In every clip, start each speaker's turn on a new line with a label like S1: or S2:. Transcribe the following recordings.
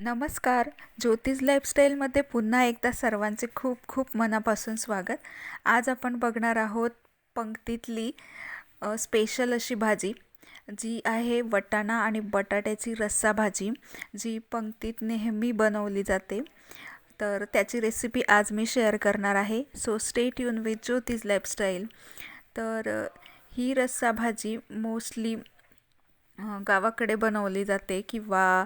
S1: नमस्कार. ज्योतिष लाईफस्टाईलमध्ये पुन्हा एकदा सर्वांचे खूप खूप मनापासून स्वागत. आज आपण बघणार आहोत पंक्तीतली स्पेशल अशी भाजी, जी आहे वटाणा आणि बटाट्याची रस्सा भाजी, जी पंक्तीत नेहमी बनवली जाते. तर त्याची रेसिपी आज मी शेअर करणार आहे. सो स्टे ट्यून विथ ज्योतिष लाईफस्टाईल. तर ही रस्सा भाजी मोस्टली गावाकडे बनवली जाते किंवा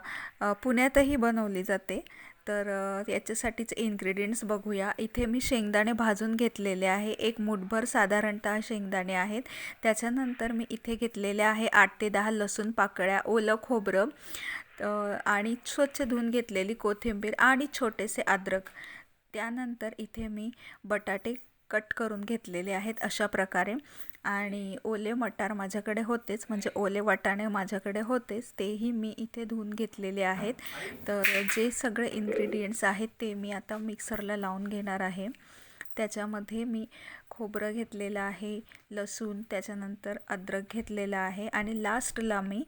S1: पुण्यातही बनवली जाते. तर याच्यासाठीचे इन्ग्रेडियंट्स बघूया. इथे मी शेंगदाणे भाजून घेतलेले आहे. एक मूठभर साधारणतः शेंगदाणे आहेत. त्याच्यानंतर मी इथे घेतलेले आहे 8 ते 10 लसूण पाकळ्या, ओलं खोबरं आणि स्वच्छ धुवून घेतलेली कोथिंबीर आणि छोटेसे अद्रक. त्यानंतर इथे मी बटाटे कट करून घेतलेले आहेत अशा प्रकारे, आणि ओले मटार माझ्याकडे होतेच, म्हणजे ओले वाटाणे माझ्याकडे होतेच, तेही मी इथे धुवून घेतलेले आहेत. तर जे सगळे इन्ग्रेडियंट्स आहेत ते मी आता मिक्सरला लावून घेणार आहे. त्याच्यामध्ये मी खोबरं घेतलेलं आहे, लसूण, त्याच्यानंतर अद्रक घेतलेलं आहे आणि लास्टला मी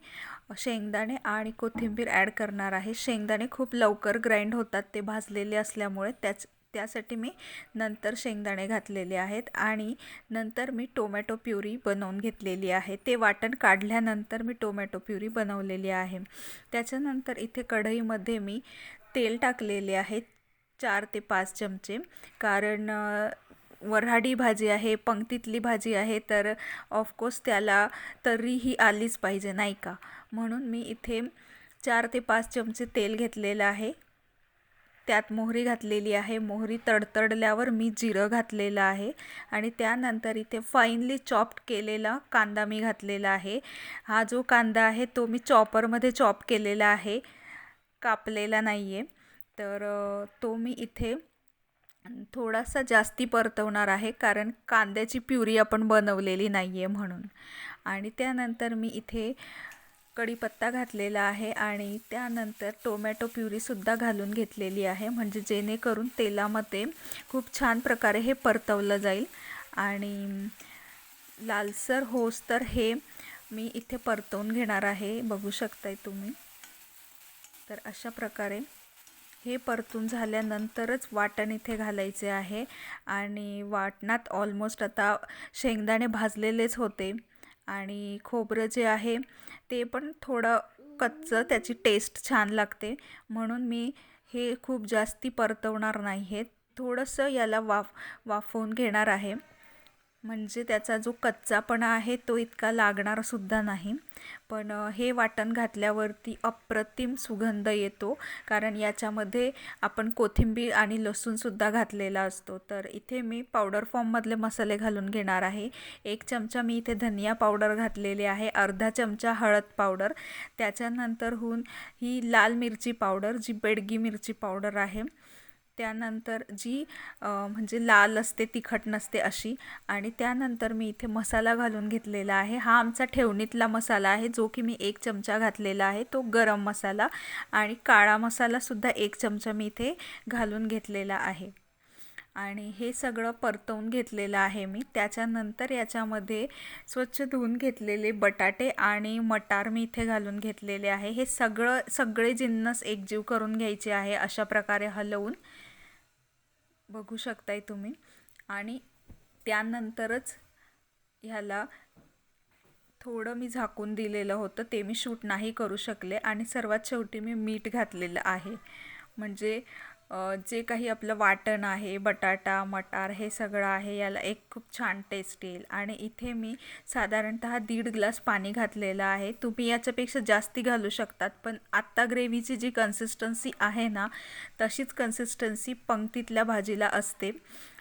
S1: शेंगदाणे आणि कोथिंबीर ॲड करणार आहे. शेंगदाणे खूप लवकर ग्राइंड होतात ते भाजलेले असल्यामुळे, त्यासाठी मी नंतर शेंगदाणे घातलेले आहेत. आणि नंतर मी टोमॅटो प्युरी बनवून घेतलेली आहे. ते वाटण काढल्यानंतर मी टोमॅटो प्युरी बनवलेली आहे. त्याच्यानंतर इथे कढईमध्ये मी तेल टाकलेले आहे 4 ते 5 चमचे, कारण वऱ्हाडी भाजी आहे, पंक्तीतली भाजी आहे, तर ऑफकोर्स त्याला तरीही आलीच पाहिजे, नाही का. म्हणून मी इथे 4 ते 5 चमचे तेल घेतलेलं आहे. त्यात मोहरी घातलेली आहे. मोहरी तडतडल्यावर मी जिरं घातलेलं आहे आणि त्यानंतर इथे फाईनली चॉप्ड केलेला कांदा मी घातलेला आहे. हा जो कांदा आहे तो मी चॉपरमध्ये चॉप केलेला आहे, कापलेला नाही आहे. तर तो मी इथे थोडासा जास्ती परतवणार आहे, कारण कांद्याची प्युरी आपण बनवलेली नाही आहे म्हणून. आणि त्यानंतर मी इथे कढीपत्ता घातलेला आहे आणि त्यानंतर टोमॅटो प्युरीसुद्धा घालून घेतलेली आहे, म्हणजे जेणेकरून तेलामध्ये खूप छान प्रकारे हे परतवलं जाईल. आणि लालसर होस तर हे मी इथे परतवून घेणार आहे, बघू शकताय तुम्ही. तर अशा प्रकारे हे परतून झाल्यानंतरच वाटण इथे घालायचे आहे. आणि वाटणात ऑलमोस्ट आता शेंगदाणे भाजलेलेच होते आणि खोबरं जे आहे ते पण थोडं कच्चं, त्याची टेस्ट छान लागते, म्हणून मी हे खूप जास्ती परतवणार नाही आहे. थोडंसं याला वाफवून घेणार आहे, म्हणजे त्याचा जो कच्चापणा आहे तो इतका लागणारसुद्धा नाही. पण हे वाटण घातल्यावरती अप्रतिम सुगंध येतो, कारण याच्यामध्ये आपण कोथिंबीर आणि लसूणसुद्धा घातलेला असतो. तर इथे मी पावडर फॉर्ममधले मसाले घालून घेणार आहे. 1 चमचा मी इथे धनिया पावडर घातलेली आहे, अर्धा चमचा हळद पावडर, त्याच्यानंतरहून ही लाल मिरची पावडर, जी बेडगी मिरची पावडर आहे, त्यानंतर जी म्हणजे लाल असते, तिखट नसते अशी. आणि त्यानंतर मी इथे मसाला घालून घेतलेला आहे. हा आमचा ठेवणीतला मसाला आहे, जो की मी 1 चमचा घातलेला आहे, तो गरम मसाला. आणि काळा मसालासुद्धा 1 चमचा मी इथे घालून घेतलेला आहे. आणि हे सगळं परतवून घेतलेलं आहे मी. त्याच्यानंतर याच्यामध्ये स्वच्छ धुवून घेतलेले बटाटे आणि मटार मी इथे घालून घेतलेले आहे. हे सगळे जिन्नस एकजीव करून घ्यायचे आहे, अशा प्रकारे हलवून, बघू शकताय तुम्ही. आणि त्यानंतरच ह्याला थोडं मी झाकून दिलेलं होतं, ते मी शूट नाही करू शकले. आणि सर्वात शेवटी मी मीठ घातलेलं आहे, म्हणजे जे काही आपलं वाटण आहे, बटाटा, मटार, हे सगळं आहे, याला एक खूप छान टेस्ट येईल. आणि इथे मी साधारणतः 1.5 ग्लास पाणी घातलेलं आहे. तुम्ही याच्यापेक्षा जास्ती घालू शकतात, पण आत्ता ग्रेव्हीची जी कन्सिस्टन्सी आहे ना, तशीच कन्सिस्टन्सी पंक्तीतल्या भाजीला असते.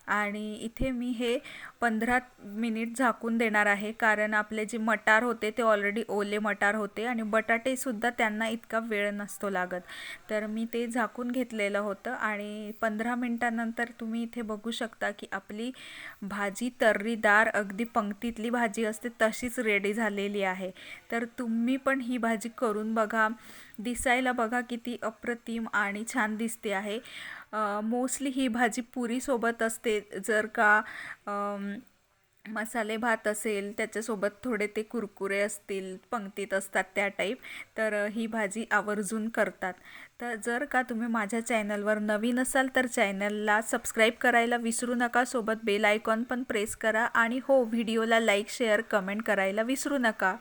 S1: आणि इथे मी हे 15 मिनिट झाकून देणार आहे, कारण आपले जे मटार होते ते ऑलरेडी ओले मटार होते आणि बटाटेसुद्धा त्यांना इतका वेळ नसतो लागत. तर मी ते झाकून घेतलेलं होतं आणि 15 मिनटानंतर तुम्ही इथे बघू शकता की आपली भाजी तर्रीदार, अगदी पंक्तीतली भाजी असते तशीच रेडी झालेली आहे. तर तुम्ही पण ही भाजी करून बघा. दिसायला बघा किती अप्रतिम आणि छान दिसते आहे. मोस्टली ही भाजी पुरीसोबत असते, जर का मसाले भात असेल, त्याच्यासोबत थोडे ते कुरकुरे असतील, पंक्तीत असतात त्या टाईप, तर ही भाजी आवर्जून करतात. तर जर का तुम्ही माझ्या चॅनलवर नवीन असाल तर चॅनलला सबस्क्राईब करायला विसरू नका. सोबत बेल आयकॉन पण प्रेस करा आणि हो, व्हिडिओला लाईक शेअर कमेंट करायला विसरू नका.